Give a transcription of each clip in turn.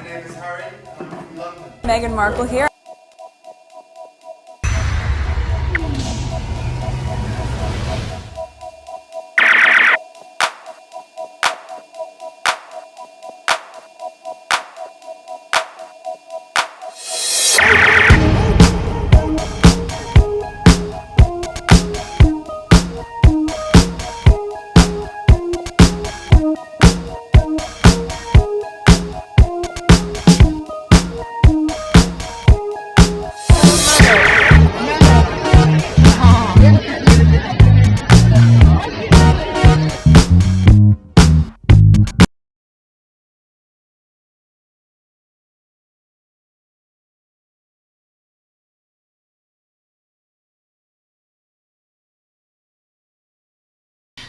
name is Harry. I'm from London. Meghan Markle here.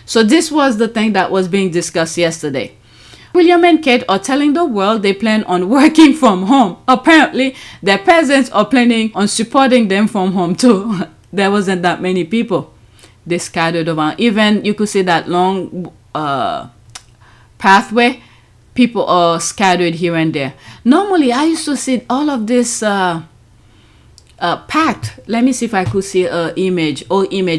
So this was the thing that was being discussed yesterday. William and Kate are telling the world they plan on working from home. Apparently, their parents are planning on supporting them from home too. There wasn't that many people. They scattered around. Even you could see that long pathway. People are scattered here and there. Normally, I used to see all of this packed. Let me see if I could see an image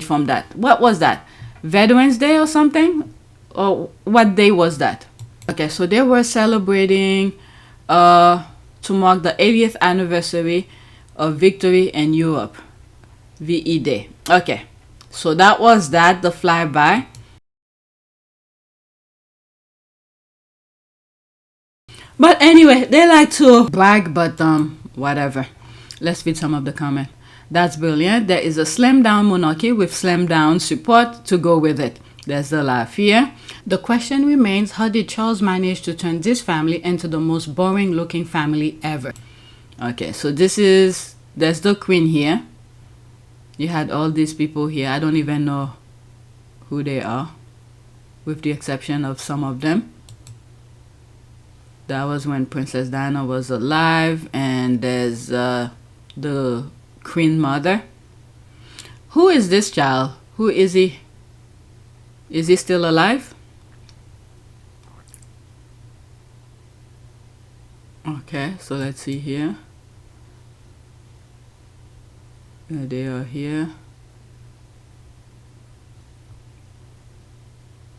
from that. What was that? Veterans Day or something? Or what day was that? Okay, so they were celebrating to mark the 80th anniversary of victory in Europe. VE Day. Okay, so that was that, the flyby. But anyway, they like to brag, but whatever. Let's read some of the comments. That's brilliant. There is a slim down monarchy with slim down support to go with it. There's the laugh here. The question remains, how did Charles manage to turn this family into the most boring looking family ever? Okay, so there's the queen here. You had all these people here. I don't even know who they are, with the exception of some of them. That was when Princess Diana was alive. And there's the Queen Mother. Who is this child? Who is he? Is he still alive? Okay, so let's see here. They are here.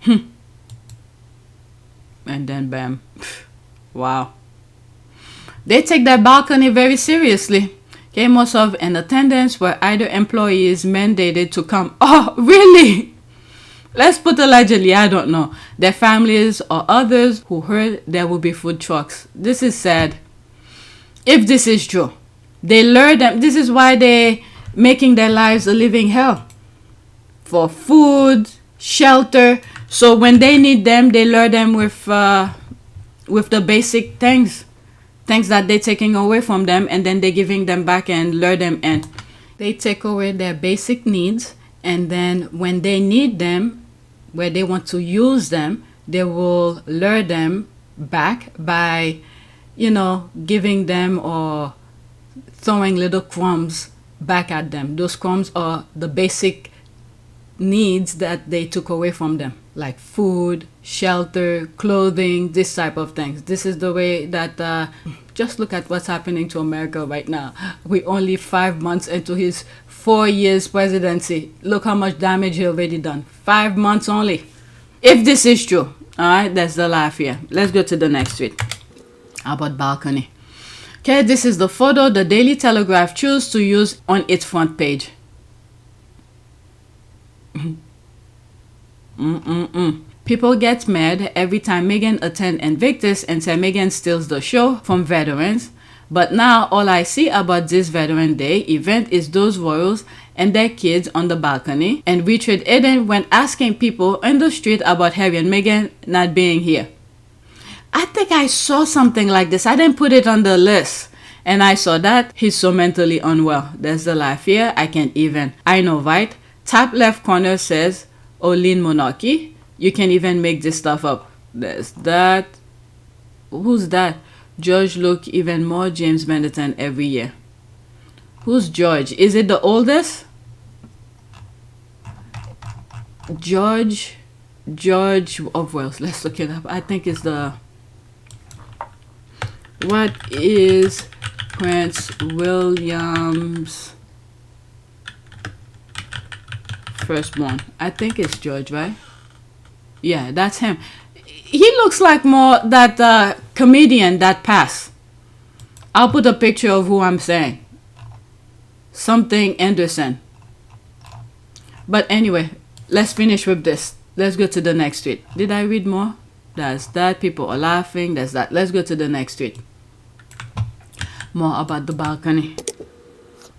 And then bam. Wow. They take that balcony very seriously. Okay, most of in attendance were either employees mandated to come. Oh, really? Let's put allegedly, I don't know. Their families or others who heard there will be food trucks. This is sad. If this is true, they lure them. This is why they're making their lives a living hell. For food, shelter. So when they need them, they lure them with the basic things. Things that they're taking away from them, and then they're giving them back and lure them in. They take away their basic needs, and then when they need them, where they want to use them, they will lure them back by, giving them or throwing little crumbs back at them. Those crumbs are the basic needs that they took away from them, like food, shelter, clothing, this type of things. This is the way that just look at what's happening to America right now. We're only 5 months into his 4 years presidency. Look how much damage he already done. 5 months only. If this is true, all right, that's the laugh here. Let's go to the next tweet. How about balcony? Okay, this is the photo the Daily Telegraph chose to use on its front page. People get mad every time Meghan attend Invictus and say Meghan steals the show from veterans. But now all I see about this Veteran Day event is those royals and their kids on the balcony, and Richard Eden went asking people in the street about Harry and Meghan not being here. I think I saw something like this. I didn't put it on the list. And I saw that he's so mentally unwell. There's the laugh here. I can't even. I know, right? Top left corner says, Olin Monarchy. You can even make this stuff up. There's that. Who's that? George look even more James Benetton every year. Who's George? Is it the oldest? George of Wales. Let's look it up. I think it's the... What is Prince William's firstborn? I think it's George, right? Yeah, that's him. He looks like more that comedian that passed. I'll put a picture of who I'm saying. Something Anderson. But anyway, let's finish with this. Let's go to the next tweet. Did I read more? That's that. People are laughing. That's that. Let's go to the next tweet. More about the balcony.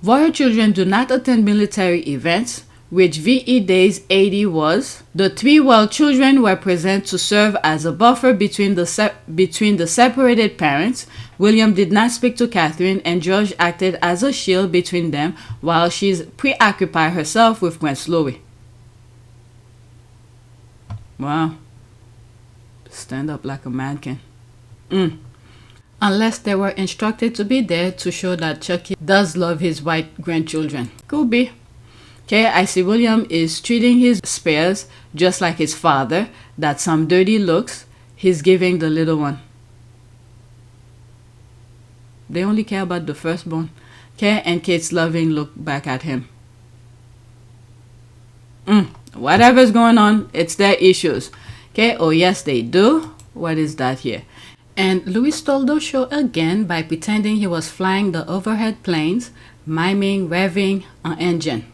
Royal children do not attend military events, which VE Days 80 was. The 3 royal children were present to serve as a buffer between the separated parents. William did not speak to Catherine, and George acted as a shield between them while she preoccupied herself with Prince Louis. Wow. Stand up like a mannequin. Unless they were instructed to be there to show that Chucky does love his white grandchildren. Could be. Okay, I see William is treating his spares just like his father. That's some dirty looks he's giving the little one. They only care about the firstborn. Okay, and Kate's loving look back at him. Whatever's going on, it's their issues. Okay, oh yes they do. What is that here? And Louis stole the show again by pretending he was flying the overhead planes, miming revving an engine.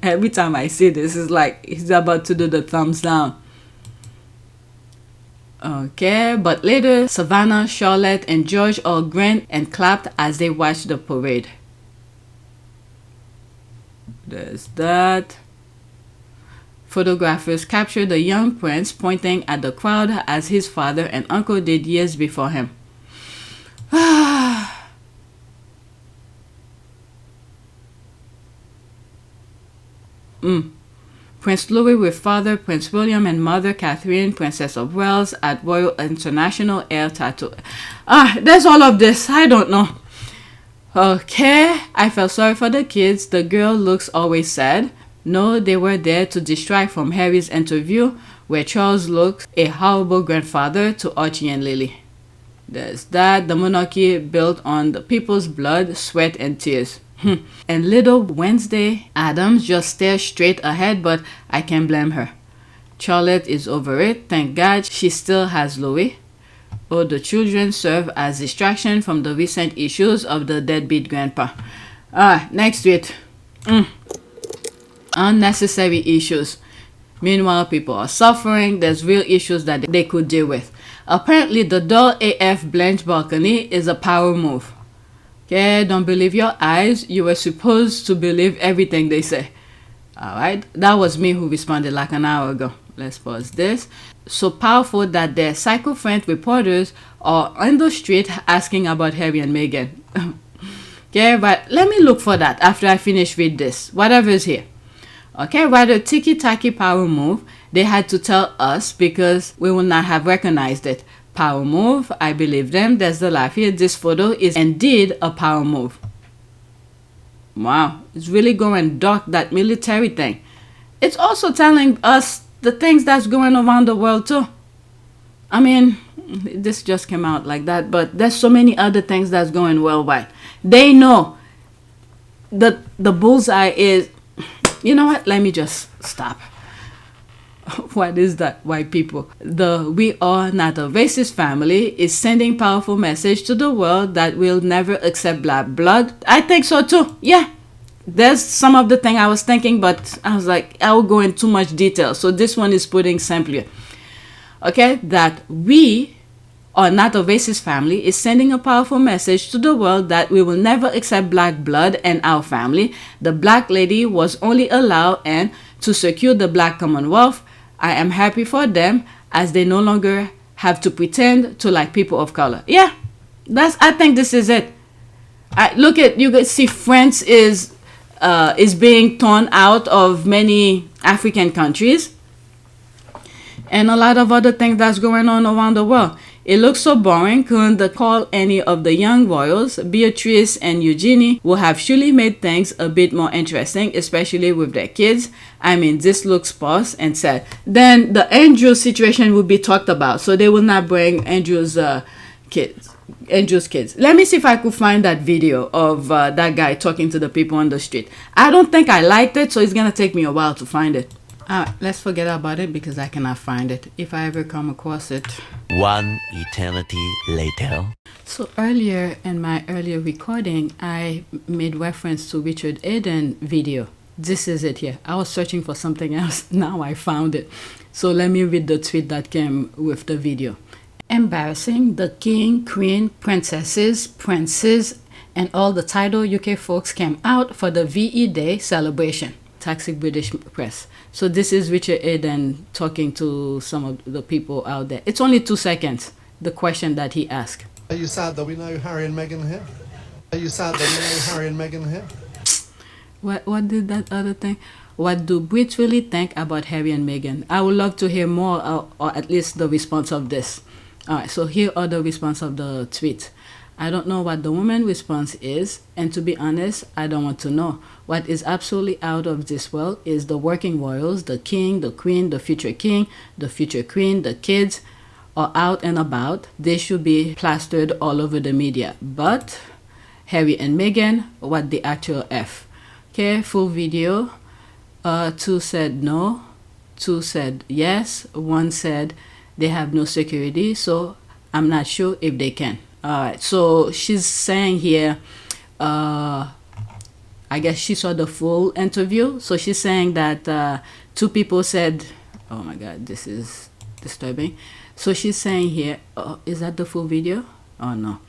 Every time I see this, it's like he's about to do the thumbs down. Okay, but later, Savannah, Charlotte, and George all grinned and clapped as they watched the parade. There's that. Photographers captured the young prince pointing at the crowd as his father and uncle did years before him. Prince Louis with father Prince William and mother Catherine, Princess of Wales at Royal International Air Tattoo. There's all of this. I don't know. Okay, I felt sorry for the kids. The girl looks always sad. No, they were there to distract from Harry's interview, where Charles looks a horrible grandfather to Archie and Lily. There's that. The monarchy built on the people's blood, sweat, and tears. And little Wednesday Addams just stares straight ahead, but I can't blame her. Charlotte is over it. Thank God she still has Louis. Oh, the children serve as distraction from the recent issues of the deadbeat grandpa. Next tweet. Unnecessary issues. Meanwhile, people are suffering. There's real issues that they could deal with. Apparently, the dull AF Blanche balcony is a power move. Okay, don't believe your eyes. You were supposed to believe everything they say. Alright, that was me who responded like an hour ago. Let's pause this. So powerful that their psycho-friend reporters are on the street asking about Harry and Meghan. Okay, but let me look for that after I finish read this. Whatever is here. Okay, rather ticky-tacky power move. They had to tell us because we would not have recognized it. Power move, I believe them. There's the laugh here. This photo is indeed a power move. Wow, it's really going dark, that military thing. It's also telling us the things that's going around the world too. I mean, this just came out like that, but there's so many other things that's going worldwide. They know that the bullseye is, you know what, let me just stop. What is that, white people? The We Are Not a Racist Family is sending powerful message to the world that will never accept black blood. I think so too. Yeah. There's some of the thing I was thinking, but I was like, I will go in too much detail. So this one is putting simply. Okay, that we are not a racist family is sending a powerful message to the world that we will never accept black blood in our family. The black lady was only allowed and to secure the black Commonwealth. I am happy for them as they no longer have to pretend to like people of color. Yeah, I think this is it. Look at, you can see France is being torn out of many African countries and a lot of other things that's going on around the world. It looks so boring. Couldn't they call any of the young royals? Beatrice and Eugenie will have surely made things a bit more interesting, especially with their kids. I mean, this looks sparse and sad. Then the Andrew situation will be talked about. So they will not bring Andrew's kids. Angel's kids. Let me see if I could find that video of that guy talking to the people on the street. I don't think I liked it, so it's gonna take me a while to find it. Let's forget about it because I cannot find it if I ever come across it. One eternity later. So earlier in my earlier recording, I made reference to Richard Eden video. This is it here. I was searching for something else. Now I found it. So let me read the tweet that came with the video. Embarrassing the king, queen, princesses, princes, and all the title UK folks came out for the VE Day celebration. Toxic British press. So this is Richard Eden talking to some of the people out there. It's only 2 seconds, the question that he asked. Are you sad that we know Harry and Meghan here? Are you sad that we know Harry and Meghan here? What did that other thing? What do Brits really think about Harry and Meghan? I would love to hear more, or at least the response of this. Alright, so here are the response of the tweet. I don't know what the woman response is, and to be honest, I don't want to know. What is absolutely out of this world is the working royals, the king, the queen, the future king, the future queen, the kids are out and about. They should be plastered all over the media. But Harry and Meghan, what the actual F? Okay, full video. 2 said no, 2 said yes, 1 said they have no security, so I'm not sure if they can. Alright, so she's saying here, I guess she saw the full interview. So she's saying that 2 people said, oh my god, this is disturbing. So she's saying here, is that the full video? Oh no.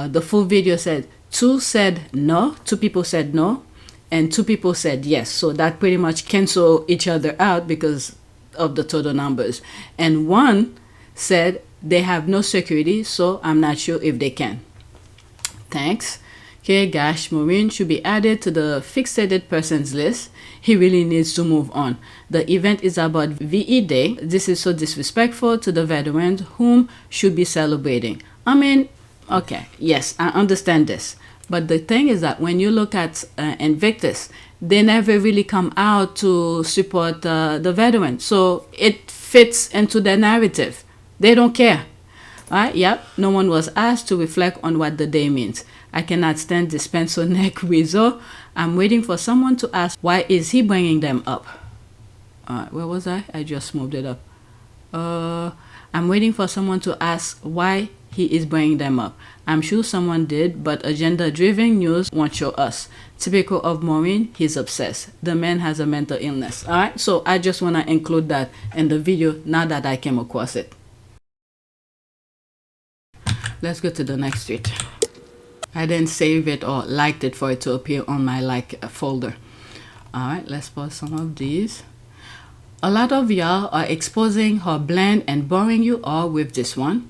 The full video said 2 said no, 2 people said no, and 2 people said yes. So that pretty much cancel each other out because of the total numbers. And 1 said they have no security, so I'm not sure if they can. Thanks. Okay, Gash Maureen should be added to the fixated persons list. He really needs to move on. The event is about VE Day. This is so disrespectful to the veterans whom should be celebrating. I mean, okay, yes, I understand this. But the thing is that when you look at Invictus, they never really come out to support the veterans. So it fits into their narrative. They don't care. Right? Yep. No one was asked to reflect on what the day means. I cannot stand this pencil neck weasel. I'm waiting for someone to ask, why is he bringing them up? Where was I? I just moved it up. I'm waiting for someone to ask why he is bringing them up. I'm sure someone did, but agenda-driven news won't show us. Typical of Maureen, he's obsessed. The man has a mental illness. All right, so I just want to include that in the video now that I came across it. Let's go to the next tweet. I didn't save it or liked it for it to appear on my like folder. All right, let's pause some of these. A lot of y'all are exposing how bland and boring you are with this one.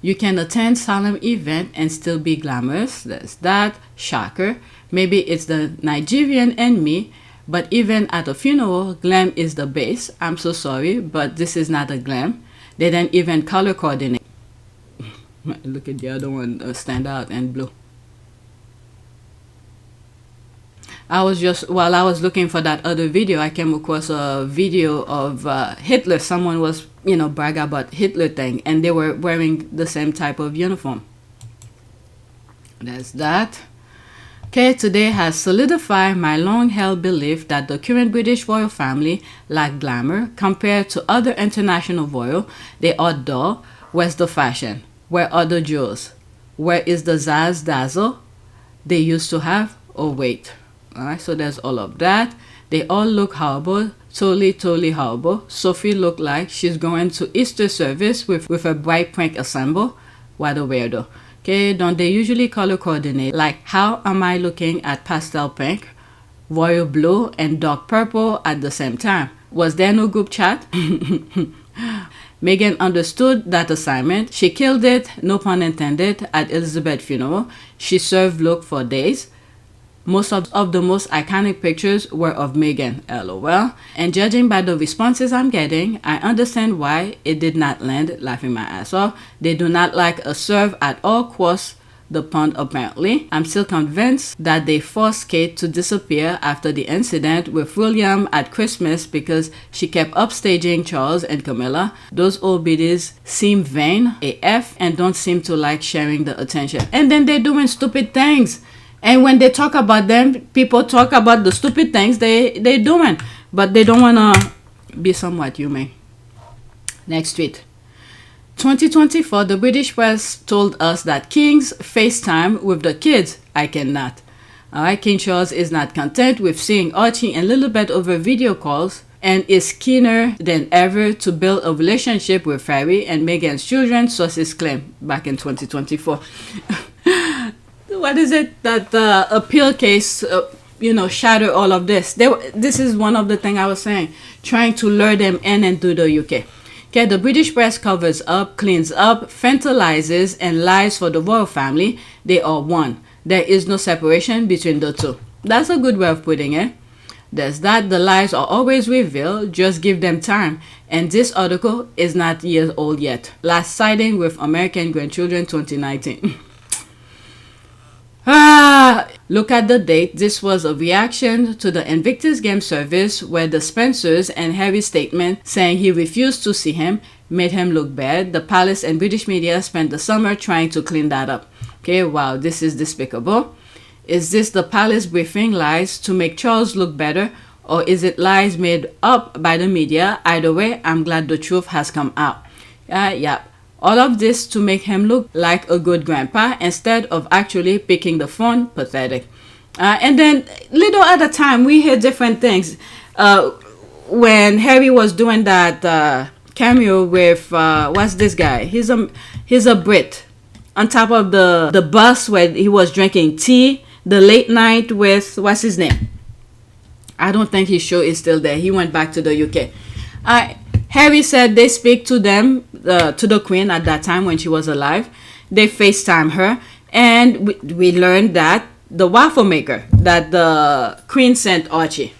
You can attend solemn event and still be glamorous. There's that. Shocker. Maybe it's the Nigerian in me, but even at a funeral, glam is the base. I'm so sorry, but this is not a glam. They didn't even color coordinate. Look at the other one stand out and blue. While I was looking for that other video, I came across a video of Hitler. Someone was, brag about Hitler thing, and they were wearing the same type of uniform. There's that. Okay, today has solidified my long-held belief that the current British royal family lack glamour compared to other international royal. They are dull. Where's the fashion? Where are the jewels? Where is the zazz dazzle they used to have? Oh wait. Alright, so there's all of that. They all look horrible. Totally horrible. Sophie looked like she's going to Easter service with a bright pink ensemble. What a weirdo. Okay, don't they usually color coordinate? Like, how am I looking at pastel pink, royal blue, and dark purple at the same time? Was there no group chat? Meghan understood that assignment. She killed it, no pun intended, at Elizabeth's funeral. She served look for days. Most of the most iconic pictures were of Meghan, lol. And judging by the responses I'm getting, I understand why it did not land, laughing my ass off. They do not like a serve at all costs the pond apparently. I'm still convinced that they forced Kate to disappear after the incident with William at Christmas because she kept upstaging Charles and Camilla. Those old biddies seem vain AF and don't seem to like sharing the attention. And then they're doing stupid things. And when they talk about them, people talk about the stupid things they're doing. But they don't want to be somewhat human. Next tweet. 2024, the British press told us that King's FaceTime with the kids. I cannot. Alright, King Charles is not content with seeing Archie and Lilibet over video calls and is keener than ever to build a relationship with Harry and Meghan's children, Sussex claimed back in 2024. What is it that the appeal case, shatter all of this? This is one of the things I was saying, trying to lure them in and do the UK. Okay, the British press covers up, cleans up, fantasizes, and lies for the royal family. They are one. There is no separation between the two. That's a good way of putting it. There's that. The lies are always revealed. Just give them time. And this article is not years old yet. Last sighting with American grandchildren 2019. Look at the date. This was a reaction to the Invictus Game service where the Spencers and Harry's statement saying he refused to see him made him look bad. The palace and British media spent the summer trying to clean that up. Okay, wow, this is despicable. Is this the palace briefing lies to make Charles look better, or is it lies made up by the media? Either way, I'm glad the truth has come out. Yeah. All of this to make him look like a good grandpa instead of actually picking the phone. Pathetic. And then little at a time, we hear different things. When Harry was doing that cameo with, what's this guy? He's a Brit. On top of the bus where he was drinking tea. The late night with, what's his name? I don't think his show is still there. He went back to the UK. Harry said they speak to them, to the Queen at that time when she was alive. They FaceTime her. And we learned that the waffle maker that the Queen sent Archie.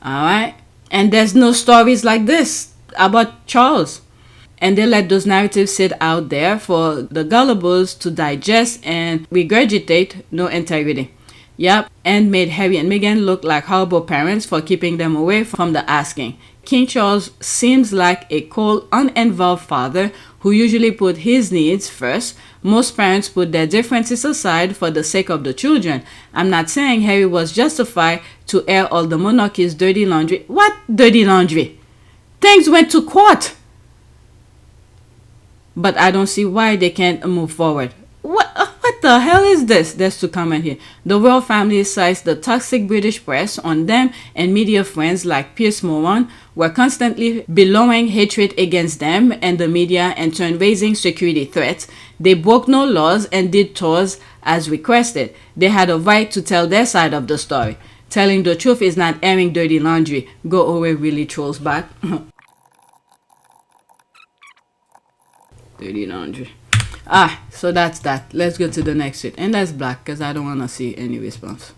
Alright? And there's no stories like this about Charles. And they let those narratives sit out there for the gullibles to digest and regurgitate. No integrity. Yep, and made Harry and Meghan look like horrible parents for keeping them away from the asking. King Charles seems like a cold, uninvolved father who usually put his needs first. Most parents put their differences aside for the sake of the children. I'm not saying Harry was justified to air all the monarchy's dirty laundry. What dirty laundry? Things went to court. But I don't see why they can't move forward. What the hell is this? There's to comment here. The royal family cites the toxic British press on them, and media friends like Piers Morgan were constantly bellowing hatred against them and the media and turn raising security threats. They broke no laws and did tours as requested. They had a right to tell their side of the story. Telling the truth is not airing dirty laundry. Go away, really, trolls back. Dirty laundry. So that's that. Let's go to the next tweet. And that's black because I don't want to see any response.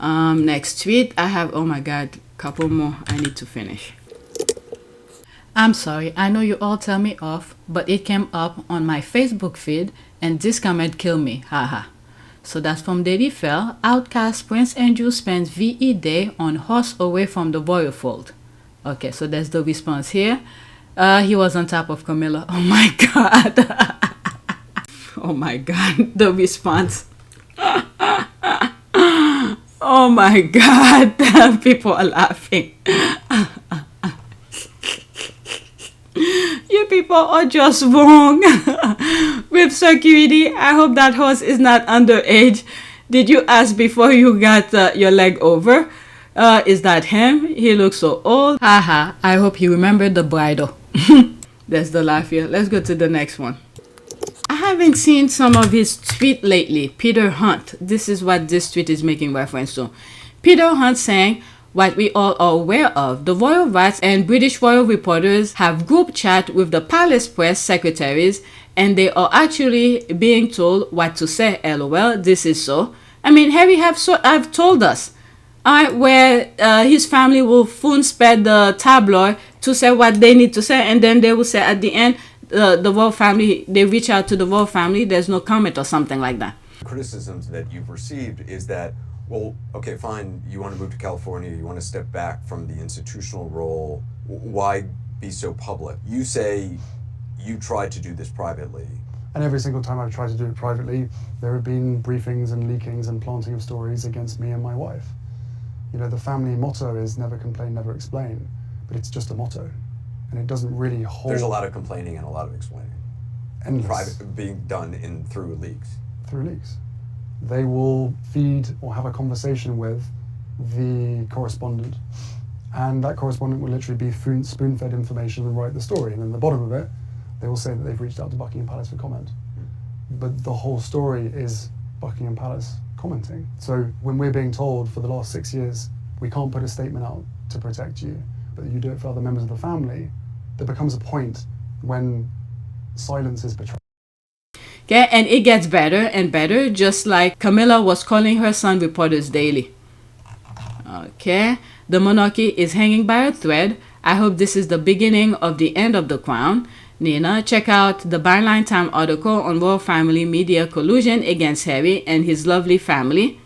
Next tweet. I have, oh my god, couple more I need to finish. I'm sorry. I know you all tell me off, but it came up on my Facebook feed and this comment killed me. Haha. So that's from Daddy Fell. Outcast Prince Andrew spends VE Day on horse away from the royal fold. Okay, so that's the response here. He was on top of Camilla. Oh my god. Oh my god. The response. Oh my god. People are laughing. You people are just wrong. With security, I hope that horse is not underage. Did you ask before you got your leg over? Is that him? He looks so old. Haha. I hope he remembered the bridle. That's the laugh here. Let's go to the next one. I haven't seen some of his tweet lately. Peter Hunt. This is what this tweet is making reference to. Peter Hunt saying what we all are aware of. The royal rats and British royal reporters have group chat with the palace press secretaries and they are actually being told what to say. LOL. This is so. I mean, Harry have told us. Where his family will phone spread the tabloid to say what they need to say, and then they will say at the end, the royal family, they reach out to the royal family, there's no comment or something like that. Criticisms that you've received is that, well, okay, fine, you want to move to California, you want to step back from the institutional role, why be so public? You say you tried to do this privately. And every single time I've tried to do it privately, there have been briefings and leakings and planting of stories against me and my wife. You know, the family motto is never complain, never explain, but it's just a motto. And it doesn't really hold... There's a lot of complaining and a lot of explaining. Endless. Private, being done through leaks. Through leaks. They will feed or have a conversation with the correspondent, and that correspondent will literally be spoon-fed information and write the story, and in the bottom of it they will say that they've reached out to Buckingham Palace for comment. But the whole story is Buckingham Palace commenting. So when we're being told for the last 6 years we can't put a statement out to protect you, but you do it for other members of the family, there becomes a point when silence is betrayal. Okay, and it gets better and better, just like Camilla was calling her son reporters daily. Okay, the monarchy is hanging by a thread. I hope this is the beginning of the end of the crown. Nina, check out the Byline Time article on royal family media collusion against Harry and his lovely family.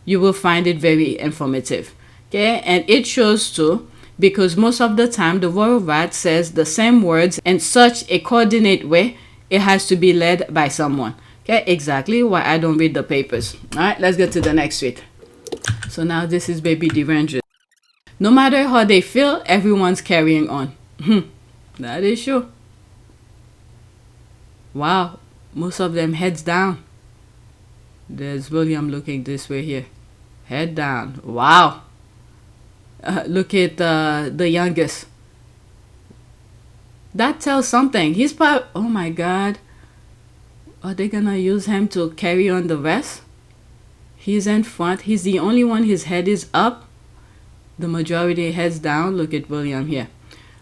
You will find it very informative. Okay, and it shows too, because most of the time the royal rat says the same words in such a coordinate way, it has to be led by someone. Okay, exactly why I don't read the papers. All right, let's get to the next tweet. So now this is baby deranged. No matter how they feel, everyone's carrying on. That is true. Wow, most of them heads down. There's William looking this way here. Head down. Wow. Look at the youngest. That tells something. He's probably... Oh my God. Are they gonna use him to carry on the rest? He's in front. He's the only one. His head is up. The majority heads down. Look at William here.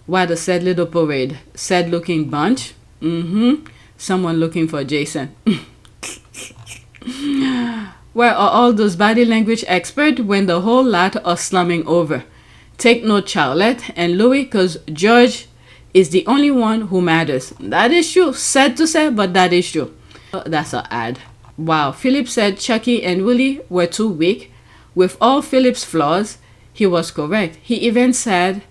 What a sad little parade. Sad looking bunch. Someone looking for Jason. Where are all those body language experts when the whole lot are slumming over? Take note, Charlotte and Louis, because George is the only one who matters. That is true. Sad to say, but that is true. That's an ad. Wow. Philip said Chucky and Willie were too weak. With all Philip's flaws, he was correct. He even said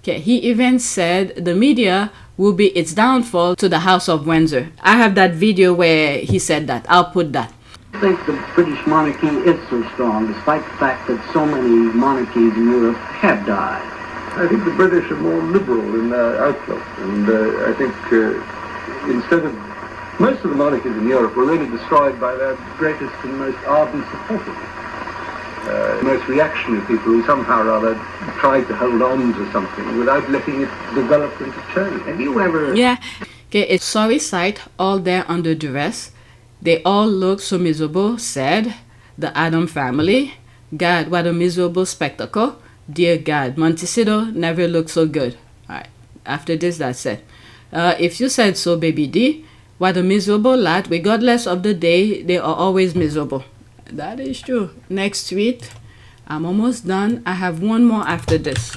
the media will be its downfall to the House of Windsor. I have that video where he said that. I'll put that. I think the British monarchy is so strong, despite the fact that so many monarchies in Europe have died. I think the British are more liberal in their outlook, and I think instead of most of the monarchies in Europe were really destroyed by their greatest and most ardent supporters. Most reactionary people who somehow or other tried to hold on to something without letting it develop into change. Have you ever... Yeah. Okay, it's sorry sight, all there under duress. They all look so miserable, sad. The Adam family. God, what a miserable spectacle. Dear God, Montecito never looked so good. Alright, after this, that's it. If you said so, baby D, what a miserable lot. Regardless of the day, they are always miserable. That is true. Next tweet. I'm almost done. I have one more after this.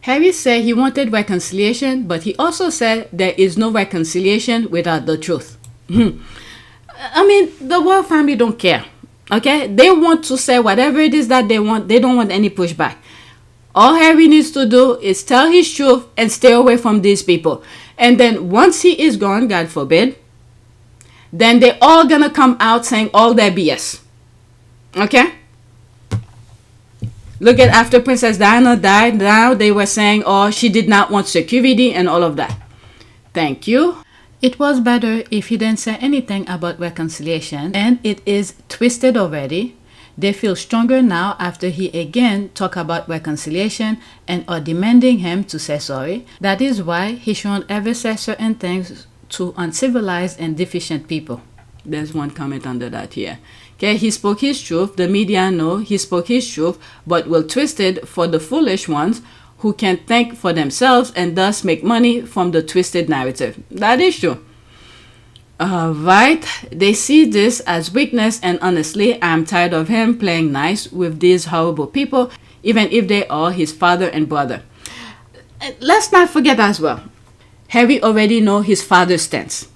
Harry said he wanted reconciliation, but he also said there is no reconciliation without the truth. I mean, the royal family don't care. Okay? They want to say whatever it is that they want. They don't want any pushback. All Harry needs to do is tell his truth and stay away from these people. And then once he is gone, God forbid, then they're all gonna come out saying all their BS. Okay? Look at after Princess Diana died, now they were saying, oh, she did not want security and all of that. Thank you. It was better if he didn't say anything about reconciliation, and it is twisted already. They feel stronger now after he again talked about reconciliation and are demanding him to say sorry. That is why he shouldn't ever say certain things to uncivilized and deficient people. There's one comment under that here. Okay, he spoke his truth. The media know he spoke his truth, but will twist it for the foolish ones who can think for themselves and thus make money from the twisted narrative. That is true. Right, they see this as weakness, and honestly, I'm tired of him playing nice with these horrible people, even if they are his father and brother. Let's not forget as well, Harry already know his father's stance.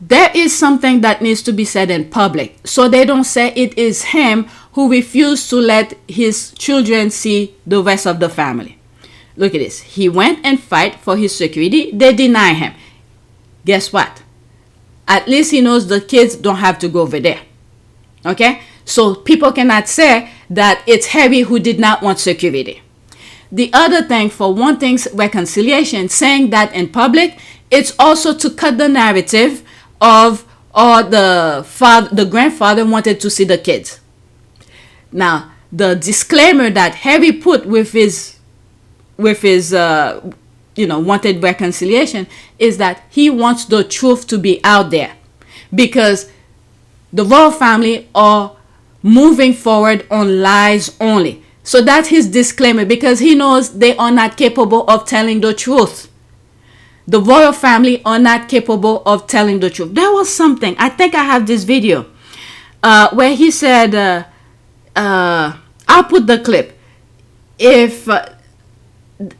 There is something that needs to be said in public, so they don't say it is him who refused to let his children see the rest of the family. Look at this. He went and fight for his security. They deny him. Guess what? At least he knows the kids don't have to go over there. Okay? So people cannot say that it's Harry who did not want security. The other thing, for wanting reconciliation, saying that in public, it's also to cut the narrative of the grandfather wanted to see the kids. Now, the disclaimer that Harry put with his wanted reconciliation is that he wants the truth to be out there, because the royal family are moving forward on lies only. So that's his disclaimer, because he knows they are not capable of telling the truth. The royal family are not capable of telling the truth. There was something, I think I have this video, where he said, I'll put the clip. If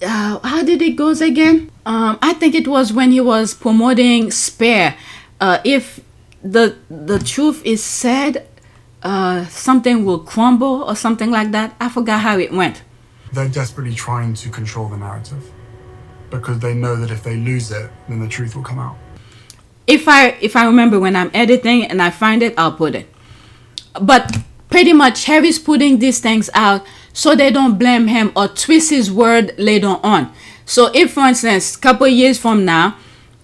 how did it goes again? I think it was when he was promoting Spare. If the truth is said, something will crumble or something like that. I forgot how it went. They're desperately trying to control the narrative because they know that if they lose it, then the truth will come out. If I remember when I'm editing and I find it, I'll put it. But pretty much Harry's putting these things out so they don't blame him or twist his word later on. So if, for instance, a couple of years from now,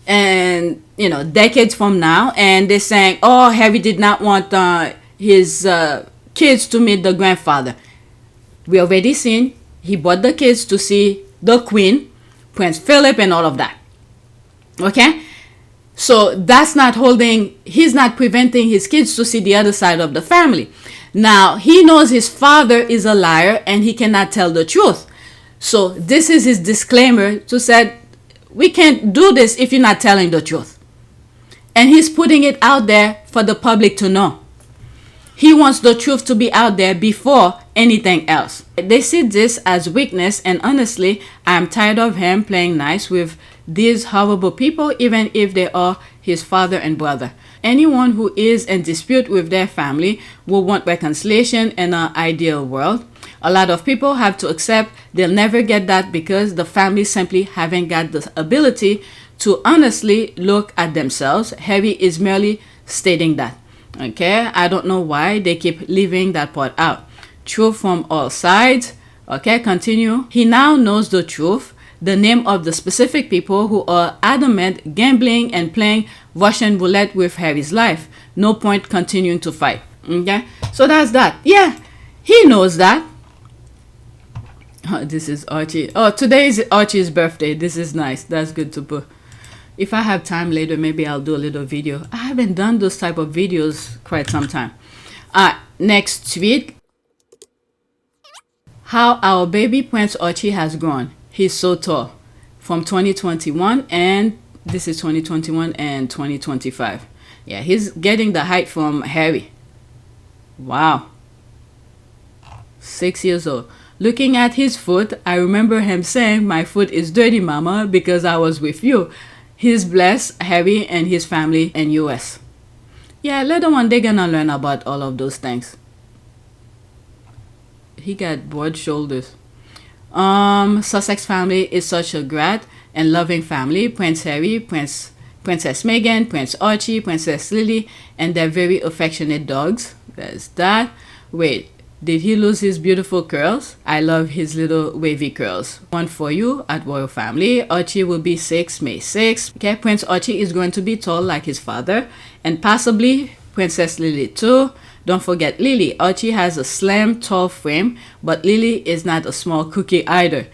and decades from now, and they're saying, oh, Harry did not want his kids to meet the grandfather. We already seen he brought the kids to see the Queen, Prince Philip, and all of that. Okay? So that's not he's not preventing his kids to see the other side of the family. Now, he knows his father is a liar and he cannot tell the truth. So this is his disclaimer to say, we can't do this if you're not telling the truth. And he's putting it out there for the public to know. He wants the truth to be out there before anything else. They see this as weakness, and honestly, I'm tired of him playing nice with these horrible people, even if they are his father and brother. Anyone who is in dispute with their family will want reconciliation in an ideal world. A lot of people have to accept they'll never get that because the family simply haven't got the ability to honestly look at themselves. Harry is merely stating that. Okay, I don't know why they keep leaving that part out. Truth from all sides. Okay, continue. He now knows the truth, the name of the specific people who are adamant gambling and playing Russian roulette with Harry's life. No point continuing to fight. Okay, so that's that. Yeah, he knows that. Oh, this is Archie. Oh, today is Archie's birthday. This is nice. That's good to put. If I have time later, maybe I'll do a little video. I haven't done those type of videos quite some time. Next tweet. How our baby Prince Archie has grown. He's so tall. From 2021, and this is 2021 and 2025. Yeah, he's getting the height from Harry. Wow. 6 years old. Looking at his foot, I remember him saying, "My foot is dirty, mama, because I was with you." He's blessed Harry and his family in US. Yeah, later on they're gonna learn about all of those things. He got broad shoulders. Sussex family is such a great and loving family. Prince Harry, Princess Meghan, Prince Archie, Princess Lily, and their very affectionate dogs. There's that. Wait, did he lose his beautiful curls? I love his little wavy curls. One for you at Royal Family. Archie will be 6 May 6. Okay, Prince Archie is going to be tall like his father, and possibly Princess Lily too. Don't forget Lily. Archie has a slim, tall frame, but Lily is not a small cookie either.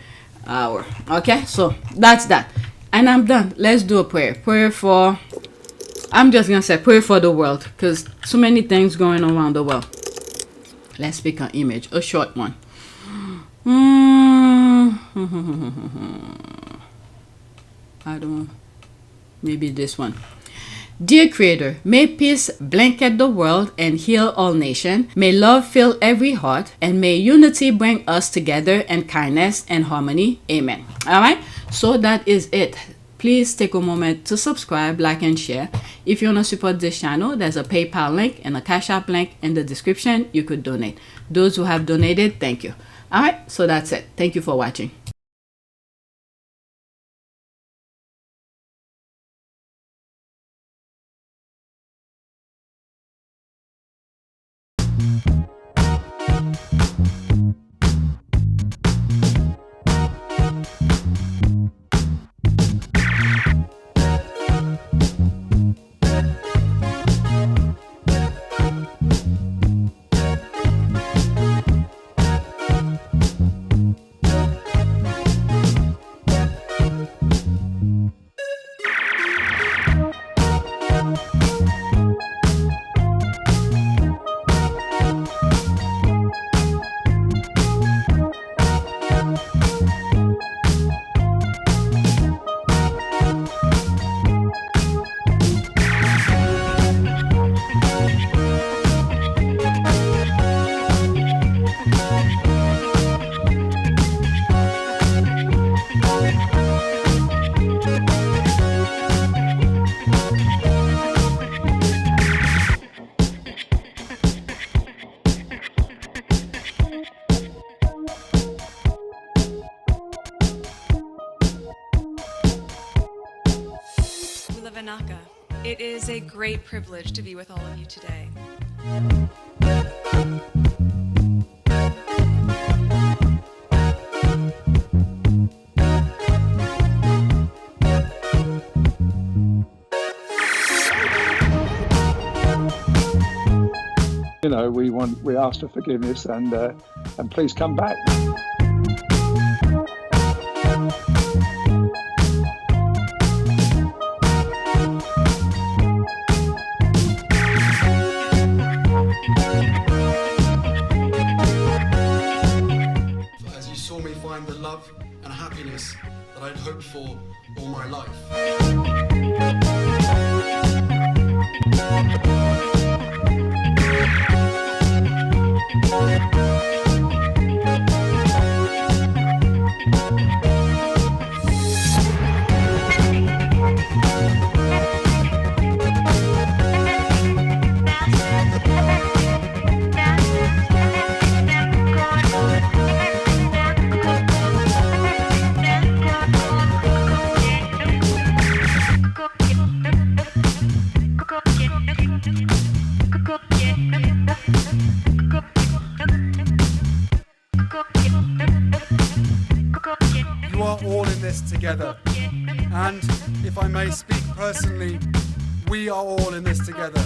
Okay, so that's that. And I'm done. Let's do a prayer. Prayer for, I'm just going to say prayer for the world, because so many things going on around the world. Let's pick an image, a short one. Maybe this one. Dear Creator, may peace blanket the world and heal all nations. May love fill every heart, and may unity bring us together in kindness and harmony. Amen. All right, so that is it. please take a moment to subscribe, like, and share. If you want to support this channel, there's a PayPal link and a Cash App link in the description. You could donate. Those who have donated, thank you. Alright, so that's it. Thank you for watching. It is a great privilege to be with all of you today. You know, we ask for forgiveness and please come back. As you saw me find the love and happiness that I'd hoped for all my life. You are all in this together, and if I may speak personally, we are all in this together,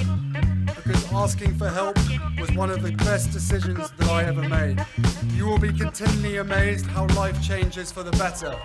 because asking for help was one of the best decisions that I ever made. You will be continually amazed how life changes for the better.